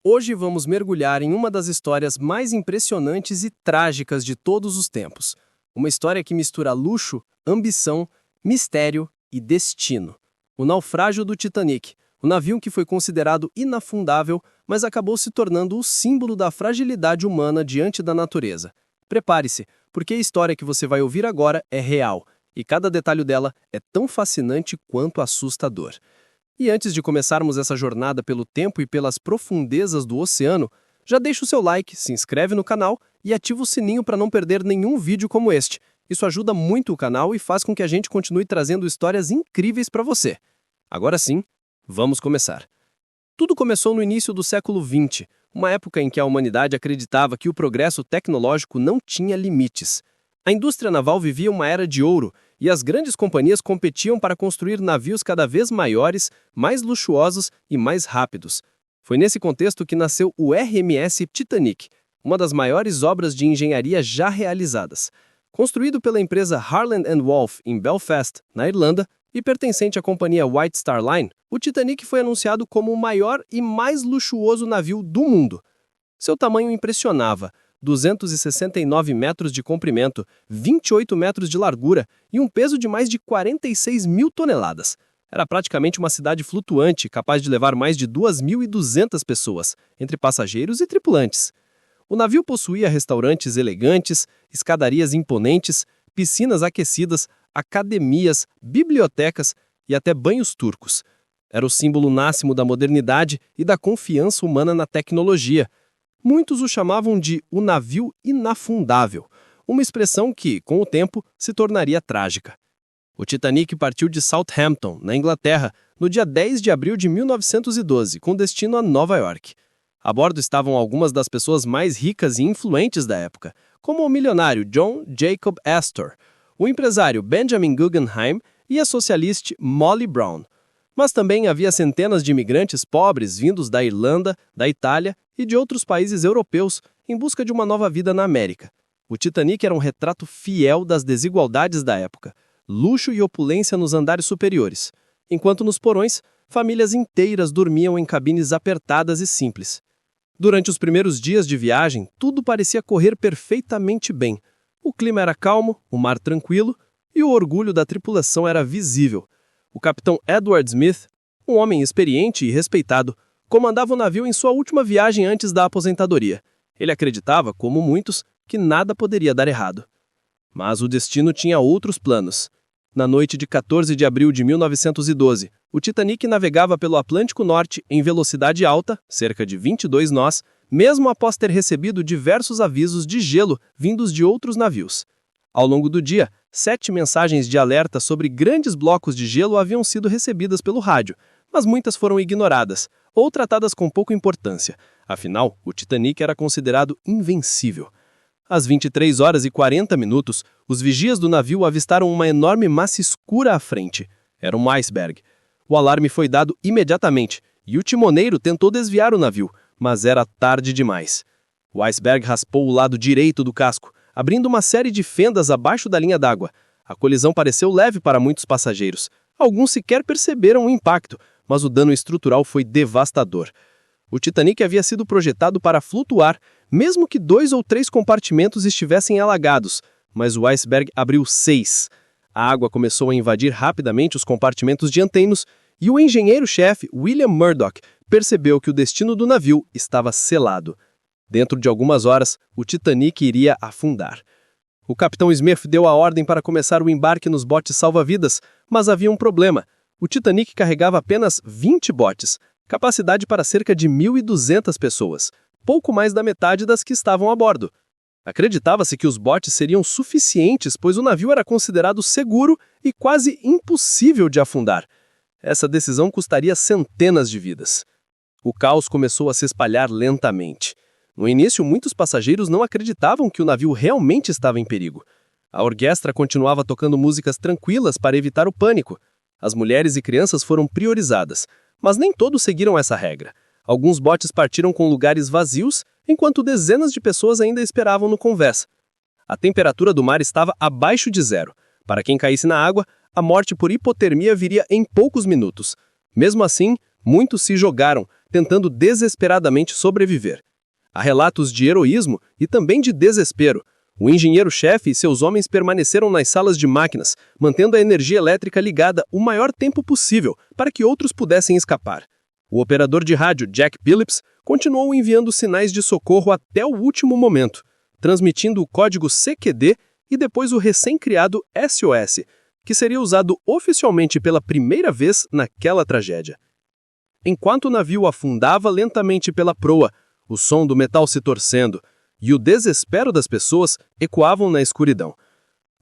Hoje vamos mergulhar em uma das histórias mais impressionantes e trágicas de todos os tempos. Uma história que mistura luxo, ambição, mistério e destino. O naufrágio do Titanic, o navio que foi considerado inafundável, mas acabou se tornando o símbolo da fragilidade humana diante da natureza. Prepare-se, porque a história que você vai ouvir agora é real, e cada detalhe dela é tão fascinante quanto assustador. E antes de começarmos essa jornada pelo tempo e pelas profundezas do oceano, já deixa o seu like, se inscreve no canal e ativa o sininho para não perder nenhum vídeo como este. Isso ajuda muito o canal e faz com que a gente continue trazendo histórias incríveis para você. Agora sim, vamos começar. Tudo começou no início do século XX, uma época em que a humanidade acreditava que o progresso tecnológico não tinha limites. A indústria naval vivia uma era de ouro, e as grandes companhias competiam para construir navios cada vez maiores, mais luxuosos e mais rápidos. Foi nesse contexto que nasceu o RMS Titanic, uma das maiores obras de engenharia já realizadas. Construído pela empresa Harland & Wolff em Belfast, na Irlanda, e pertencente à companhia White Star Line, o Titanic foi anunciado como o maior e mais luxuoso navio do mundo. Seu tamanho impressionava: 269 metros de comprimento, 28 metros de largura e um peso de mais de 46 mil toneladas. Era praticamente uma cidade flutuante, capaz de levar mais de 2.200 pessoas, entre passageiros e tripulantes. O navio possuía restaurantes elegantes, escadarias imponentes, piscinas aquecidas, academias, bibliotecas e até banhos turcos. Era o símbolo máximo da modernidade e da confiança humana na tecnologia. Muitos o chamavam de o navio inafundável, uma expressão que, com o tempo, se tornaria trágica. O Titanic partiu de Southampton, na Inglaterra, no dia 10 de abril de 1912, com destino a Nova York. A bordo estavam algumas das pessoas mais ricas e influentes da época, como o milionário John Jacob Astor, o empresário Benjamin Guggenheim e a socialista Molly Brown. Mas também havia centenas de imigrantes pobres vindos da Irlanda, da Itália e de outros países europeus em busca de uma nova vida na América. O Titanic era um retrato fiel das desigualdades da época, luxo e opulência nos andares superiores, enquanto nos porões, famílias inteiras dormiam em cabines apertadas e simples. Durante os primeiros dias de viagem, tudo parecia correr perfeitamente bem. O clima era calmo, o mar tranquilo e o orgulho da tripulação era visível. O capitão Edward Smith, um homem experiente e respeitado, comandava o navio em sua última viagem antes da aposentadoria. Ele acreditava, como muitos, que nada poderia dar errado. Mas o destino tinha outros planos. Na noite de 14 de abril de 1912, o Titanic navegava pelo Atlântico Norte em velocidade alta, cerca de 22 nós, mesmo após ter recebido diversos avisos de gelo vindos de outros navios. Ao longo do dia, 7 mensagens de alerta sobre grandes blocos de gelo haviam sido recebidas pelo rádio, mas muitas foram ignoradas ou tratadas com pouca importância. Afinal, o Titanic era considerado invencível. Às 23 horas e 40 minutos, os vigias do navio avistaram uma enorme massa escura à frente. Era um iceberg. O alarme foi dado imediatamente e o timoneiro tentou desviar o navio, mas era tarde demais. O iceberg raspou o lado direito do casco, abrindo uma série de fendas abaixo da linha d'água. A colisão pareceu leve para muitos passageiros. Alguns sequer perceberam o impacto, mas o dano estrutural foi devastador. O Titanic havia sido projetado para flutuar, mesmo que 2 ou 3 compartimentos estivessem alagados, mas o iceberg abriu 6. A água começou a invadir rapidamente os compartimentos dianteiros e o engenheiro-chefe William Murdoch percebeu que o destino do navio estava selado. Dentro de algumas horas, o Titanic iria afundar. O capitão Smith deu a ordem para começar o embarque nos botes salva-vidas, mas havia um problema. O Titanic carregava apenas 20 botes, capacidade para cerca de 1.200 pessoas, pouco mais da metade das que estavam a bordo. Acreditava-se que os botes seriam suficientes, pois o navio era considerado seguro e quase impossível de afundar. Essa decisão custaria centenas de vidas. O caos começou a se espalhar lentamente. No início, muitos passageiros não acreditavam que o navio realmente estava em perigo. A orquestra continuava tocando músicas tranquilas para evitar o pânico. As mulheres e crianças foram priorizadas, mas nem todos seguiram essa regra. Alguns botes partiram com lugares vazios, enquanto dezenas de pessoas ainda esperavam no convés. A temperatura do mar estava abaixo de zero. Para quem caísse na água, a morte por hipotermia viria em poucos minutos. Mesmo assim, muitos se jogaram, tentando desesperadamente sobreviver. Há relatos de heroísmo e também de desespero. O engenheiro-chefe e seus homens permaneceram nas salas de máquinas, mantendo a energia elétrica ligada o maior tempo possível para que outros pudessem escapar. O operador de rádio, Jack Phillips, continuou enviando sinais de socorro até o último momento, transmitindo o código CQD e depois o recém-criado SOS, que seria usado oficialmente pela primeira vez naquela tragédia. Enquanto o navio afundava lentamente pela proa, o som do metal se torcendo e o desespero das pessoas ecoavam na escuridão.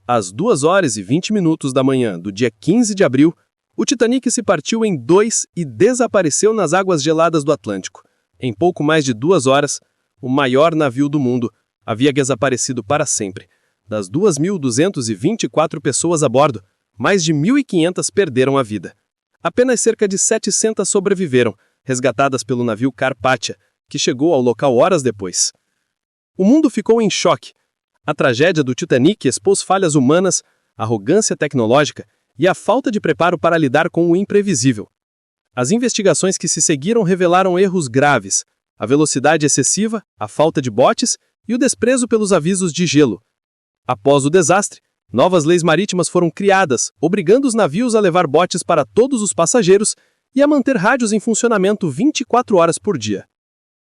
Às 2h20 da manhã do dia 15 de abril, o Titanic se partiu em dois e desapareceu nas águas geladas do Atlântico. Em pouco mais de 2 horas, o maior navio do mundo havia desaparecido para sempre. Das 2.224 pessoas a bordo, mais de 1.500 perderam a vida. Apenas cerca de 700 sobreviveram, resgatadas pelo navio Carpathia, que chegou ao local horas depois. O mundo ficou em choque. A tragédia do Titanic expôs falhas humanas, arrogância tecnológica e a falta de preparo para lidar com o imprevisível. As investigações que se seguiram revelaram erros graves, a velocidade excessiva, a falta de botes e o desprezo pelos avisos de gelo. Após o desastre, novas leis marítimas foram criadas, obrigando os navios a levar botes para todos os passageiros e a manter rádios em funcionamento 24 horas por dia.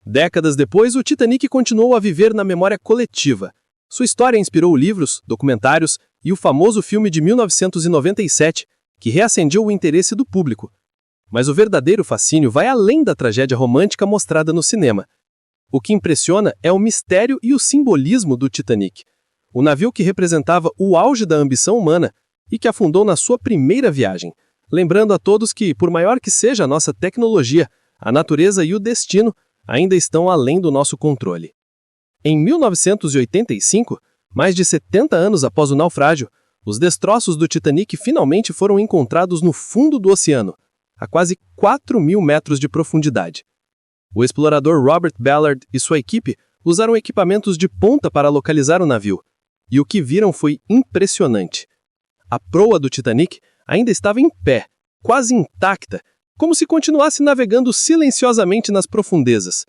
Décadas depois, o Titanic continuou a viver na memória coletiva. Sua história inspirou livros, documentários e o famoso filme de 1997, que reacendeu o interesse do público. Mas o verdadeiro fascínio vai além da tragédia romântica mostrada no cinema. O que impressiona é o mistério e o simbolismo do Titanic. O navio que representava o auge da ambição humana e que afundou na sua primeira viagem, lembrando a todos que, por maior que seja a nossa tecnologia, a natureza e o destino ainda estão além do nosso controle. Em 1985, mais de 70 anos após o naufrágio, os destroços do Titanic finalmente foram encontrados no fundo do oceano, a quase 4.000 metros de profundidade. O explorador Robert Ballard e sua equipe usaram equipamentos de ponta para localizar o navio, e o que viram foi impressionante. A proa do Titanic ainda estava em pé, quase intacta, como se continuasse navegando silenciosamente nas profundezas.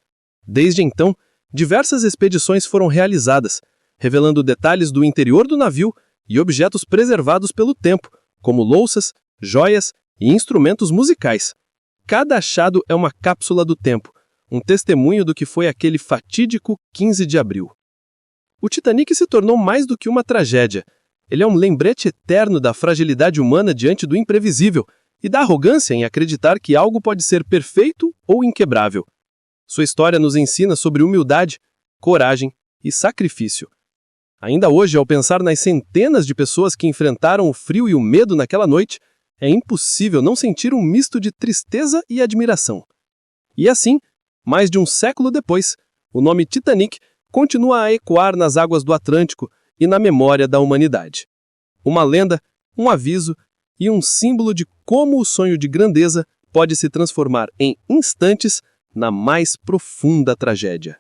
Desde então, diversas expedições foram realizadas, revelando detalhes do interior do navio e objetos preservados pelo tempo, como louças, joias e instrumentos musicais. Cada achado é uma cápsula do tempo, um testemunho do que foi aquele fatídico 15 de abril. O Titanic se tornou mais do que uma tragédia. Ele é um lembrete eterno da fragilidade humana diante do imprevisível e da arrogância em acreditar que algo pode ser perfeito ou inquebrável. Sua história nos ensina sobre humildade, coragem e sacrifício. Ainda hoje, ao pensar nas centenas de pessoas que enfrentaram o frio e o medo naquela noite, é impossível não sentir um misto de tristeza e admiração. E assim, mais de um século depois, o nome Titanic continua a ecoar nas águas do Atlântico e na memória da humanidade. Uma lenda, um aviso e um símbolo de como o sonho de grandeza pode se transformar em instantes na mais profunda tragédia.